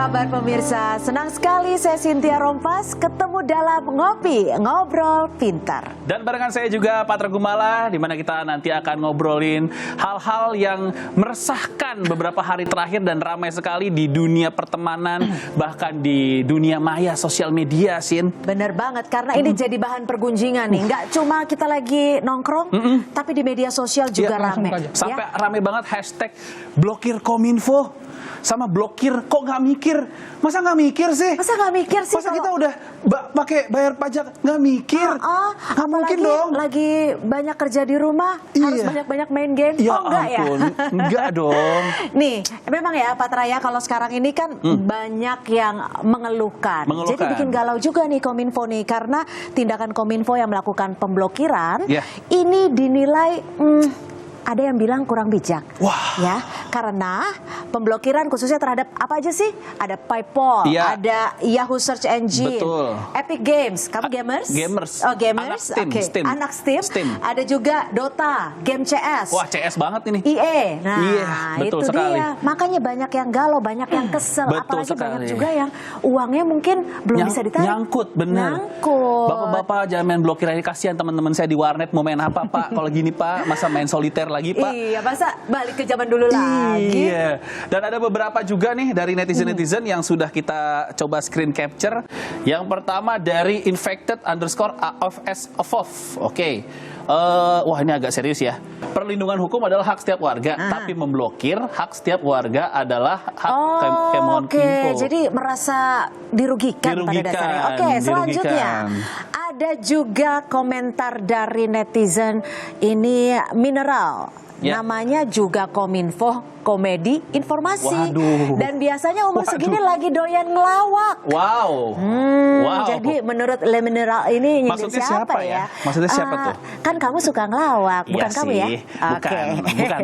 kabar pemirsa? Senang sekali saya Cynthia Rompas ketemu dalam Ngopi, Ngobrol Pintar. Dan barengan saya juga Patra Gumala, di mana kita nanti akan ngobrolin hal-hal yang meresahkan beberapa hari terakhir dan ramai sekali di dunia pertemanan, bahkan di dunia maya sosial media, Sin. Bener banget, karena ini jadi bahan pergunjingan nih. Nggak cuma kita lagi nongkrong, tapi di media sosial juga rame. Sampai rame banget hashtag blokir Kominfo. Sama blokir, kok nggak mikir? Masa nggak mikir sih? Masa nggak mikir sih? Masa kita udah pakai bayar pajak nggak mikir? Nggak mungkin dong. Lagi banyak kerja di rumah, harus banyak-banyak main game. Ya enggak ampun, ya? enggak dong. Nih, memang ya Pak Raya, kalau sekarang ini kan banyak yang mengeluhkan. Jadi bikin galau juga nih Kominfo nih, karena tindakan Kominfo yang melakukan pemblokiran ini dinilai ada yang bilang kurang bijak. Wah. Ya, karena pemblokiran khususnya terhadap apa aja sih? Ada PayPal, ada Yahoo Search Engine, Epic Games. Kamu gamers? Gamers. Oh, gamers. Oke. Anak Steam. Ada juga Dota, game CS. Wah, CS banget ini. EA. Nah, betul itu sekali. dia. Makanya banyak yang galau, banyak yang kesel. Betul apalagi sekali. Banyak juga yang uangnya mungkin belum bisa ditarik. Nyangkut, bener. Bapak-bapak jangan main blokiran ini, kasihan teman-teman saya di warnet mau main apa, Pak? Kalau gini, Pak, masa main soliter lagi, Pak? Iya, masa balik ke zaman dulu lagi. Iya. Dan ada beberapa juga nih dari netizen-netizen yang sudah kita coba screen capture. Yang pertama dari infected_AFS. Oke. Wah, ini agak serius ya. Perlindungan hukum adalah hak setiap warga, tapi memblokir hak setiap warga adalah hak Kemenkominfo. Jadi merasa dirugikan pada dasarnya. Oke, selanjutnya ada juga komentar dari netizen ini Mineral. Namanya juga Kominfo Komedi Informasi. Waduh. Dan biasanya umur segini lagi doyan ngelawak. Wow. Jadi menurut Le Mineral ini maksudnya siapa ya? Maksudnya siapa tuh? Kan kamu suka ngelawak, bukan iya kamu sih. ya?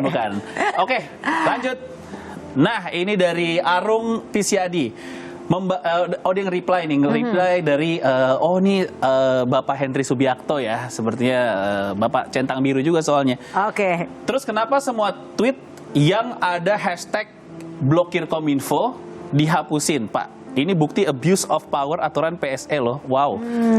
Bukan. Oke, lanjut. Nah, ini dari Arung Pisiadi. Dia nge-reply nih, dari Bapak Henry Subiakto ya, sepertinya Bapak Centang Biru juga soalnya. Oke. Terus kenapa semua tweet yang ada hashtag blokir Kominfo dihapusin, Pak? Ini bukti abuse of power aturan PSE loh. Wow.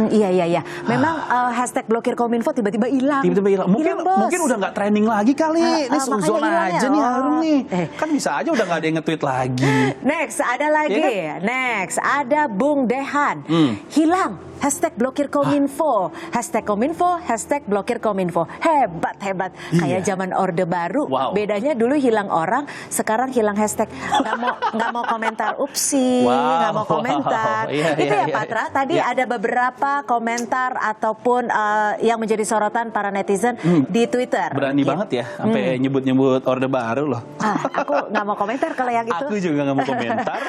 Iya. Memang hashtag blokir Kominfo tiba-tiba hilang. Mungkin udah nggak trending lagi kali. Ini suzon aja nih Arung nih. Kan bisa aja udah nggak ada yang nge-tweet lagi. Next, ada lagi. Next, ada Bung Dehan. Hilang hashtag blokir Kominfo. Hashtag Kominfo, hashtag blokir Kominfo. Hebat. Kayak zaman Orde Baru. Bedanya dulu hilang orang, sekarang hilang hashtag. Nggak mau komentar. Upsi. Nggak mau komentar. Itu ya Patra. Tadi ada beberapa komentar ataupun yang menjadi sorotan para netizen di Twitter. Berani banget ya, sampai nyebut-nyebut Orde Baru loh. Aku nggak mau komentar kalau yang itu. Aku juga nggak mau komentar.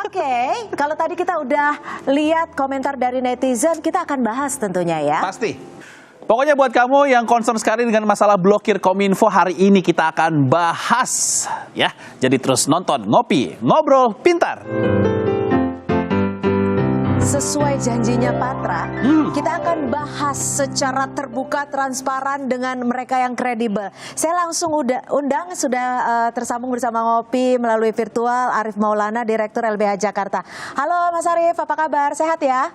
Oke, kalau tadi kita udah lihat komentar dari netizen, kita akan bahas tentunya ya. Pasti. Pokoknya buat kamu yang concern sekali dengan masalah blokir Kominfo, hari ini kita akan bahas ya. Jadi terus nonton Ngopi, Ngobrol Pintar. Sesuai janjinya Patra, kita akan bahas secara terbuka, transparan dengan mereka yang kredibel. Saya langsung undang, sudah tersambung bersama Ngopi melalui virtual, Arif Maulana, Direktur LBH Jakarta. Halo Mas Arif, apa kabar? Sehat ya?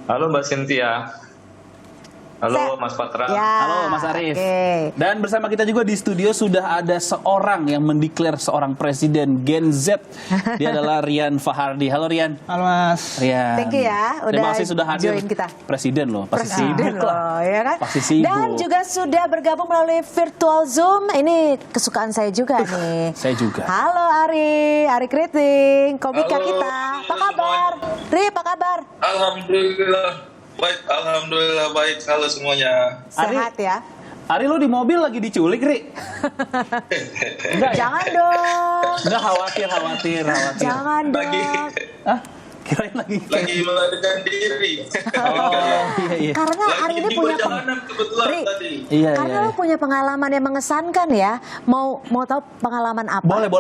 Halo Mbak Cynthia. Halo Mas Patra. Halo Mas Arif. Dan bersama kita juga di studio sudah ada seorang yang mendeklar seorang presiden Gen Z. Dia adalah Rian Fahardi. Halo Rian. Halo Mas. Rian. Thank you ya. Terima kasih sudah hadir. Kita. Presiden loh. Pasti Presiden sibuk loh, ya kan? Pasti sibuk. Dan juga sudah bergabung melalui virtual Zoom. Ini kesukaan saya juga nih. Saya juga. Halo Ari Kriting, komika kita. Apa kabar? Ri, apa kabar? Alhamdulillah. Alhamdulillah baik. Halo semuanya. Sehat ya? Ari, lu di mobil lagi diculik, Ri? Enggak, jangan dong. Enggak, khawatir. Jangan dong. Kirain lagi melarikan diri. Iya. Karena hari ini punya karena lo punya pengalaman yang mengesankan ya. Mau tahu pengalaman apa? Boleh.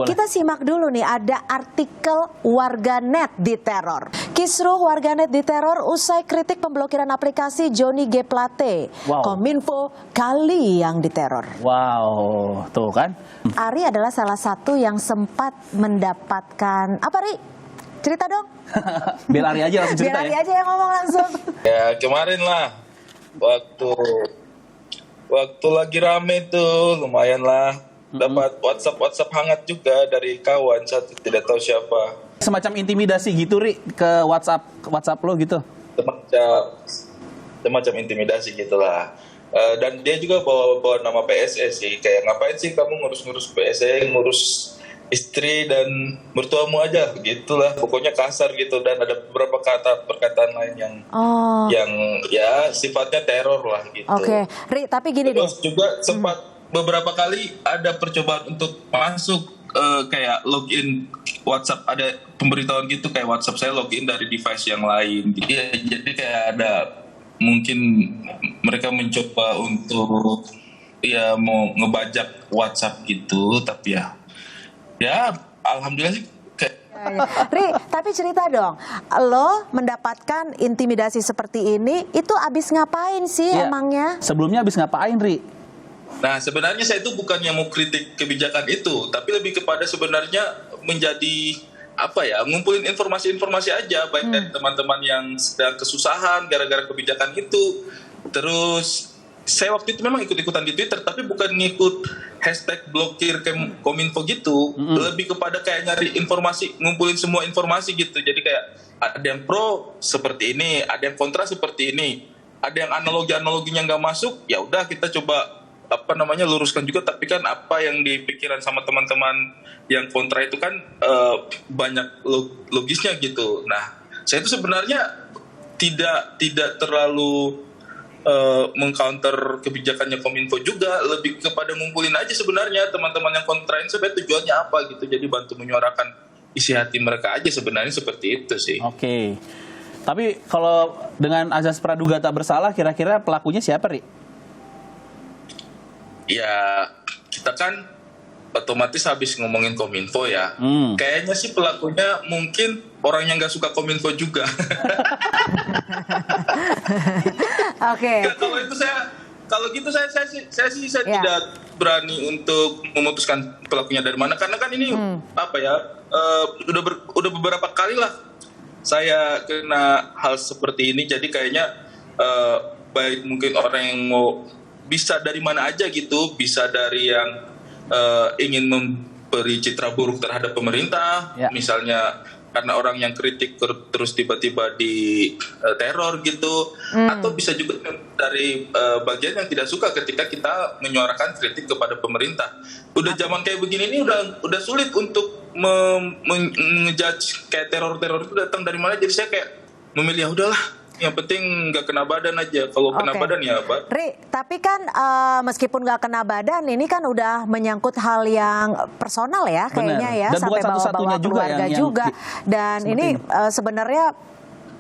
Kita simak dulu nih, ada artikel warganet diteror. Kisruh warganet diteror usai kritik pemblokiran aplikasi Johnny G Plate. Wow. Kominfo kali yang diteror. Wow, tuh kan. Ari adalah salah satu yang sempat mendapatkan apa, Ri? Cerita dong. Biar Ari aja langsung cerita Biar Ari ya. aja yang ngomong langsung. Ya kemarin lah, waktu lagi rame tuh, lumayan lah. Dapat WhatsApp hangat juga dari kawan satu, tidak tahu siapa. Semacam intimidasi gitu, Ri, ke WhatsApp lo gitu. Semacam intimidasi gitulah. Dan dia juga bawa nama PSE sih, kayak ngapain sih kamu ngurus PSE, ngurus istri dan mertuamu aja, gitulah. Pokoknya kasar gitu, dan ada beberapa perkataan lain yang ya sifatnya teror lah gitu. Oke, Ri, tapi gini deh. Terus juga sempat beberapa kali ada percobaan untuk masuk kayak login WhatsApp, ada pemberitahuan gitu kayak WhatsApp saya login dari device yang lain. Jadi kayak ada mungkin mereka mencoba untuk ya mau ngebajak WhatsApp gitu, tapi ya alhamdulillah sih kayak Ri, tapi cerita dong, lo mendapatkan intimidasi seperti ini, itu abis ngapain sih Iya. emangnya? Sebelumnya habis ngapain, Ri? Nah, sebenarnya saya itu bukannya mau kritik kebijakan itu, tapi lebih kepada sebenarnya menjadi ngumpulin informasi-informasi aja, baik dari teman-teman yang sedang kesusahan gara-gara kebijakan itu. Terus saya waktu itu memang ikut-ikutan di Twitter, tapi bukan ngikut hashtag blokir Kominfo gitu, lebih kepada kayak nyari informasi, ngumpulin semua informasi gitu. Jadi kayak ada yang pro seperti ini, ada yang kontra seperti ini, ada yang analoginya nggak masuk, ya udah kita coba luruskan juga. Tapi kan apa yang dipikiran sama teman-teman yang kontra itu kan banyak logisnya gitu. Nah, saya itu sebenarnya tidak terlalu mengcounter kebijakannya Kominfo juga, lebih kepada ngumpulin aja sebenarnya teman-teman yang kontra ini sebenarnya tujuannya apa gitu. Jadi bantu menyuarakan isi hati mereka aja, sebenarnya seperti itu sih. Oke. Tapi kalau dengan azas praduga tak bersalah, kira-kira pelakunya siapa, Ri? Ya kita kan otomatis habis ngomongin Kominfo ya. Kayaknya sih pelakunya mungkin orang yang nggak suka Kominfo juga. Oke. Kalau gitu saya tidak berani untuk memutuskan pelakunya dari mana, karena kan ini udah beberapa kali lah saya kena hal seperti ini. Jadi kayaknya baik mungkin orang yang mau bisa dari mana aja gitu, bisa dari yang ingin memberi citra buruk terhadap pemerintah, misalnya karena orang yang kritik terus tiba-tiba di teror gitu, atau bisa juga dari bagian yang tidak suka ketika kita menyuarakan kritik kepada pemerintah. Udah zaman kayak begini ini udah sulit untuk ngejudge kayak teror itu datang dari mana. Jadi saya kayak memilih ya udahlah, yang penting nggak kena badan aja. Kalau kena badan ya apa? Ri, tapi kan meskipun nggak kena badan, ini kan udah menyangkut hal yang personal ya kayaknya. Bener. Ya, Dan sampai bukan bawa-bawa keluarga juga. Dan ini sebenarnya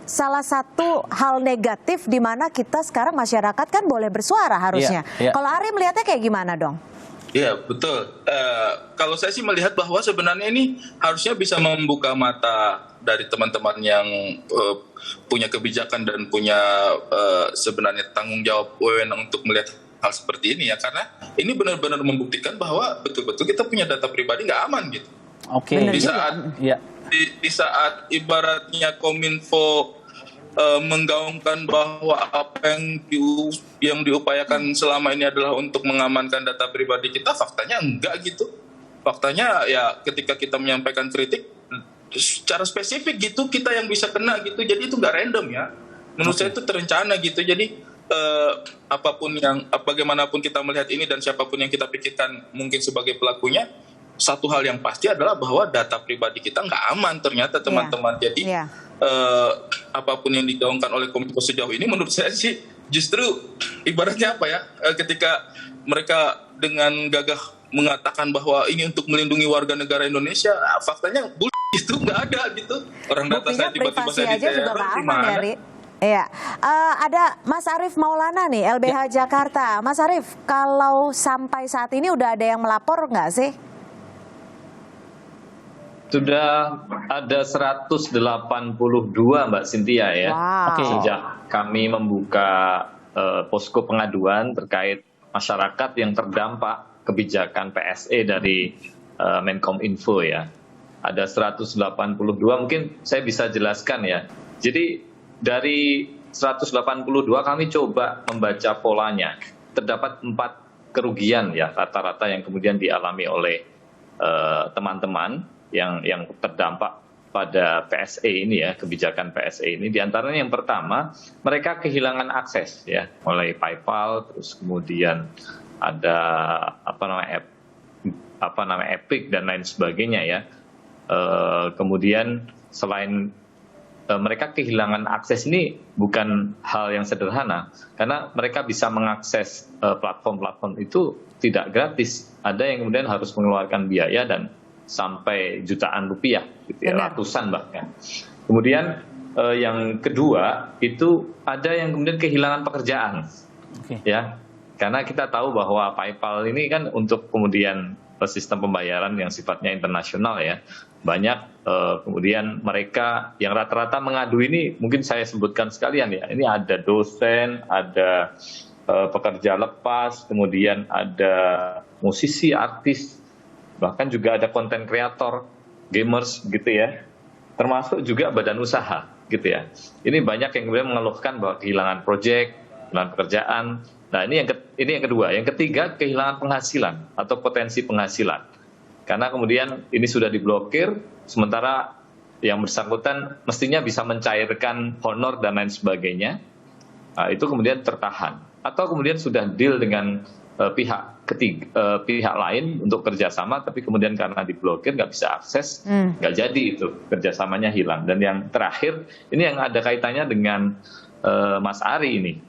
salah satu hal negatif di mana kita sekarang masyarakat kan boleh bersuara harusnya. Kalau Ari melihatnya kayak gimana dong? Iya betul. Kalau saya sih melihat bahwa sebenarnya ini harusnya bisa membuka mata dari teman-teman yang punya kebijakan dan punya sebenarnya tanggung jawab wewenang untuk melihat hal seperti ini ya, karena ini benar-benar membuktikan bahwa betul-betul kita punya data pribadi nggak aman gitu. Oke. Di saat ibaratnya Kominfo menggaungkan bahwa apa yang diupayakan selama ini adalah untuk mengamankan data pribadi kita, faktanya enggak gitu. Faktanya ya ketika kita menyampaikan kritik secara spesifik gitu, kita yang bisa kena gitu. Jadi itu nggak random ya. Menurut saya itu terencana gitu. Jadi bagaimanapun kita melihat ini dan siapapun yang kita pikirkan mungkin sebagai pelakunya, satu hal yang pasti adalah bahwa data pribadi kita nggak aman ternyata teman-teman. Jadi apapun yang digaungkan oleh Kominfo sejauh ini menurut saya sih justru ibaratnya ketika mereka dengan gagah mengatakan bahwa ini untuk melindungi warga negara Indonesia, faktanya itu nggak ada gitu. Orang data saya tiba-tiba saya diteror gimana? Iya, ada Mas Arief Maulana nih, LBH Jakarta. Mas Arief, kalau sampai saat ini udah ada yang melapor nggak sih? Sudah ada 182 Mbak Cynthia ya. Wow. Oke. Sejak kami membuka posko pengaduan terkait masyarakat yang terdampak kebijakan PSE dari Menkominfo ya. Ada 182, mungkin saya bisa jelaskan ya. Jadi dari 182 kami coba membaca polanya. Terdapat 4 kerugian ya rata-rata yang kemudian dialami oleh teman-teman yang terdampak pada PSE ini ya, kebijakan PSE ini. Di antaranya yang pertama, mereka kehilangan akses ya, mulai PayPal, terus kemudian ada Epic dan lain sebagainya ya. Kemudian selain mereka kehilangan akses ini bukan hal yang sederhana, karena mereka bisa mengakses platform-platform itu tidak gratis. Ada yang kemudian harus mengeluarkan biaya dan sampai jutaan rupiah, gitu ya, ratusan bahkan. Kemudian yang kedua itu ada yang kemudian kehilangan pekerjaan, ya, karena kita tahu bahwa PayPal ini kan untuk kemudian sistem pembayaran yang sifatnya internasional ya, banyak kemudian mereka yang rata-rata mengadu ini mungkin saya sebutkan sekalian ya, ini ada dosen, ada pekerja lepas, kemudian ada musisi, artis, bahkan juga ada konten kreator, gamers gitu ya, termasuk juga badan usaha gitu ya. Ini banyak yang kemudian mengeluhkan bahwa kehilangan proyek, kehilangan pekerjaan. Nah ini yang kedua. Yang ketiga, kehilangan penghasilan atau potensi penghasilan. Karena kemudian ini sudah diblokir, sementara yang bersangkutan mestinya bisa mencairkan honor dan lain sebagainya. Nah, itu kemudian tertahan. Atau kemudian sudah deal dengan pihak lain untuk kerjasama, tapi kemudian karena diblokir nggak bisa akses, nggak jadi itu, kerjasamanya hilang. Dan yang terakhir ini yang ada kaitannya dengan Mas Ari ini.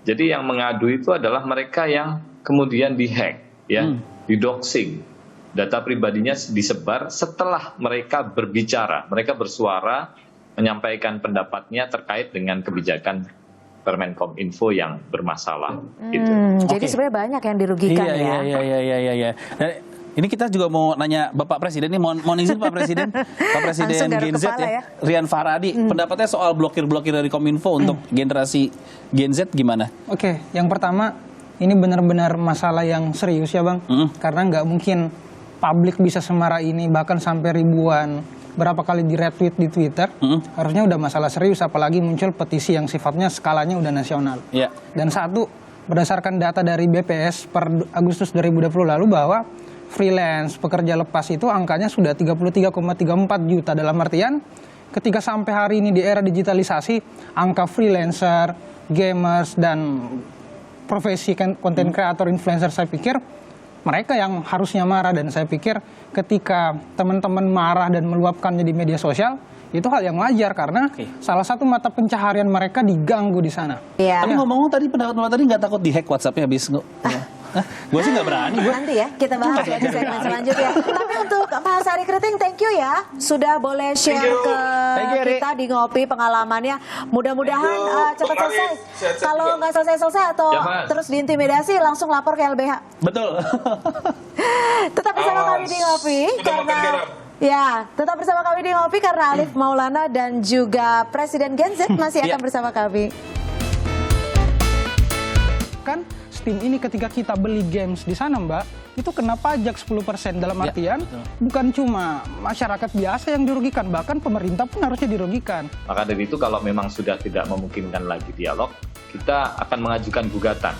Jadi yang mengadu itu adalah mereka yang kemudian dihack, ya, didoxing, data pribadinya disebar setelah mereka berbicara, mereka bersuara, menyampaikan pendapatnya terkait dengan kebijakan Permenkominfo yang bermasalah. Gitu. Jadi sebenarnya banyak yang dirugikan ya. Iya. Nah, ini kita juga mau nanya Bapak Presiden nih, mohon izin Pak Presiden, Pak Presiden Gen Z ya, Rian Fahradi, pendapatnya soal blokir-blokir dari Kominfo untuk generasi Gen Z gimana? Oke, yang pertama ini benar-benar masalah yang serius ya Bang, karena nggak mungkin publik bisa semarah ini, bahkan sampai ribuan berapa kali di retweet di Twitter, harusnya udah masalah serius, apalagi muncul petisi yang sifatnya skalanya udah nasional. Yeah. Dan satu, berdasarkan data dari BPS per Agustus 2020 lalu bahwa freelance, pekerja lepas itu angkanya sudah 33,34 juta, dalam artian ketika sampai hari ini di era digitalisasi, angka freelancer, gamers, dan profesi konten kreator, influencer, saya pikir mereka yang harusnya marah. Dan saya pikir ketika teman-teman marah dan meluapkannya di media sosial, itu hal yang wajar karena salah satu mata pencaharian mereka diganggu di sana. Iya. Tapi ngomong tadi pendapat Bapak tadi nggak takut di-hack WhatsApp-nya habis? Gue sih nggak berani. Nanti ya kita bahas ya di segmen selanjutnya. Tapi untuk Mas Ari Kriting, thank you ya sudah boleh share ke kita di Ngopi pengalamannya. Mudah-mudahan cepat selesai. Kalau nggak selesai atau terus diintimidasi, langsung lapor ke LBH. Betul. Tetap bersama kami di Ngopi tetap bersama kami di Ngopi karena Alif Maulana dan juga Presiden Gen Z masih akan bersama kami. Kan Steam ini ketika kita beli games di sana Mbak, itu kena pajak 10%, dalam artian bukan cuma masyarakat biasa yang dirugikan, bahkan pemerintah pun harusnya dirugikan. Maka dari itu kalau memang sudah tidak memungkinkan lagi dialog, kita akan mengajukan gugatan